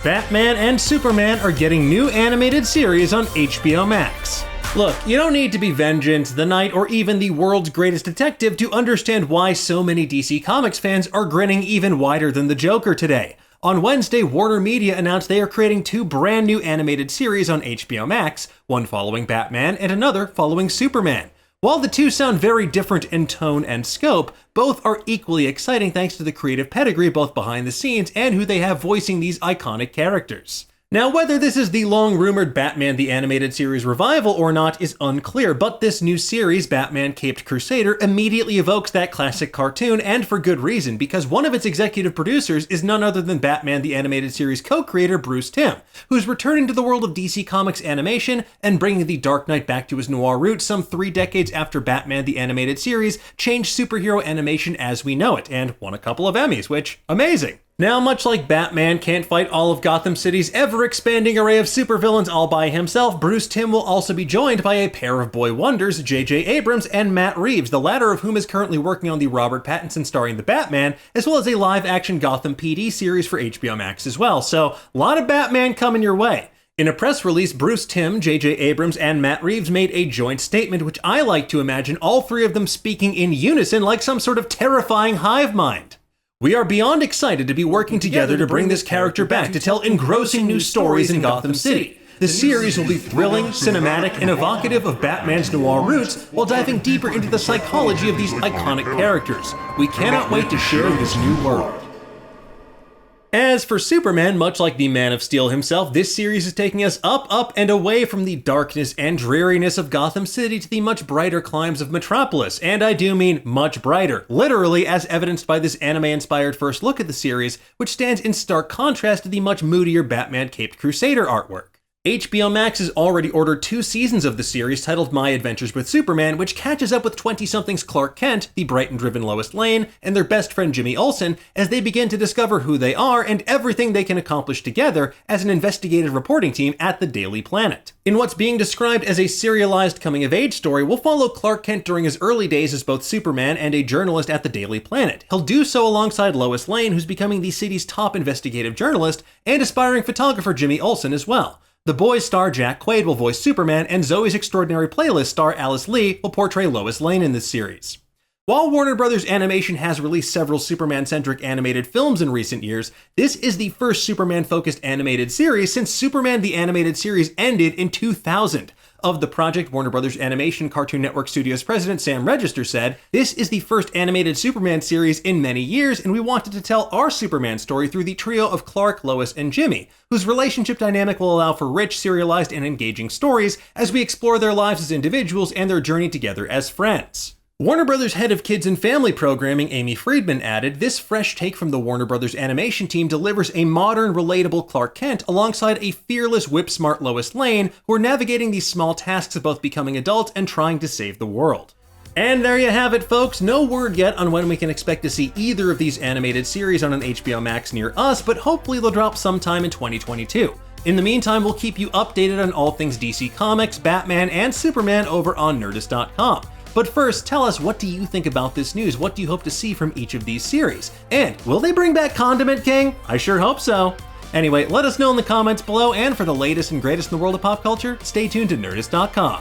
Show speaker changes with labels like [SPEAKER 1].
[SPEAKER 1] Batman and Superman are getting new animated series on HBO Max. Look, you don't need to be Vengeance, the Knight, or even the world's greatest detective to understand why so many DC Comics fans are grinning even wider than the Joker today. On Wednesday, Warner Media announced they are creating two brand new animated series on HBO Max, one following Batman and another following Superman. While the two sound very different in tone and scope, both are equally exciting thanks to the creative pedigree both behind the scenes and who they have voicing these iconic characters. Now, whether this is the long-rumored Batman the Animated Series revival or not is unclear, but this new series, Batman Caped Crusader, immediately evokes that classic cartoon, and for good reason, because one of its executive producers is none other than Batman the Animated Series co-creator Bruce Timm, who's returning to the world of DC Comics animation and bringing the Dark Knight back to his noir roots some 3 decades after Batman the Animated Series changed superhero animation as we know it, and won a couple of Emmys, which, amazing. Now, much like Batman can't fight all of Gotham City's ever-expanding array of supervillains all by himself, Bruce Timm will also be joined by a pair of boy wonders, J.J. Abrams and Matt Reeves, the latter of whom is currently working on the Robert Pattinson starring the Batman, as well as a live-action Gotham PD series for HBO Max as well, so a lot of Batman coming your way. In a press release, Bruce Timm, J.J. Abrams, and Matt Reeves made a joint statement which I like to imagine all three of them speaking in unison like some sort of terrifying hive mind. We are beyond excited to be working together to bring this character back to tell engrossing new stories in Gotham City. The series will be thrilling, cinematic, and evocative of Batman's noir roots while diving deeper into the psychology of these iconic characters. We cannot wait to share this new world. As for Superman, much like the Man of Steel himself, this series is taking us up, and away from the darkness and dreariness of Gotham City to the much brighter climes of Metropolis, and I do mean much brighter, literally as evidenced by this anime-inspired first look at the series, which stands in stark contrast to the much moodier Batman Caped Crusader artwork. HBO Max has already ordered 2 seasons of the series titled My Adventures with Superman, which catches up with 20-somethings Clark Kent, the Brighton-driven Lois Lane, and their best friend Jimmy Olsen as they begin to discover who they are and everything they can accomplish together as an investigative reporting team at the Daily Planet. In what's being described as a serialized coming-of-age story, we'll follow Clark Kent during his early days as both Superman and a journalist at the Daily Planet. He'll do so alongside Lois Lane, who's becoming the city's top investigative journalist, and aspiring photographer Jimmy Olsen as well. The Boys star Jack Quaid will voice Superman, and Zoe's Extraordinary Playlist star Alice Lee will portray Lois Lane in this series. While Warner Bros. Animation has released several Superman-centric animated films in recent years, this is the first Superman-focused animated series since Superman the Animated Series ended in 2000. Of the project, Warner Bros. Animation Cartoon Network Studios president Sam Register said, "This is the first animated Superman series in many years, and we wanted to tell our Superman story through the trio of Clark, Lois, and Jimmy, whose relationship dynamic will allow for rich, serialized, and engaging stories as we explore their lives as individuals and their journey together as friends." Warner Bros. Head of Kids and Family Programming Amy Friedman added, "This fresh take from the Warner Bros. Animation team delivers a modern, relatable Clark Kent alongside a fearless, whip-smart Lois Lane who are navigating these small tasks of both becoming adults and trying to save the world." And there you have it, folks. No word yet on when we can expect to see either of these animated series on an HBO Max near us, but hopefully they'll drop sometime in 2022. In the meantime, we'll keep you updated on all things DC Comics, Batman, and Superman over on Nerdist.com. But first, tell us, what do you think about this news? What do you hope to see from each of these series? And will they bring back Condiment King? I sure hope so. Anyway, let us know in the comments below, and for the latest and greatest in the world of pop culture, stay tuned to Nerdist.com.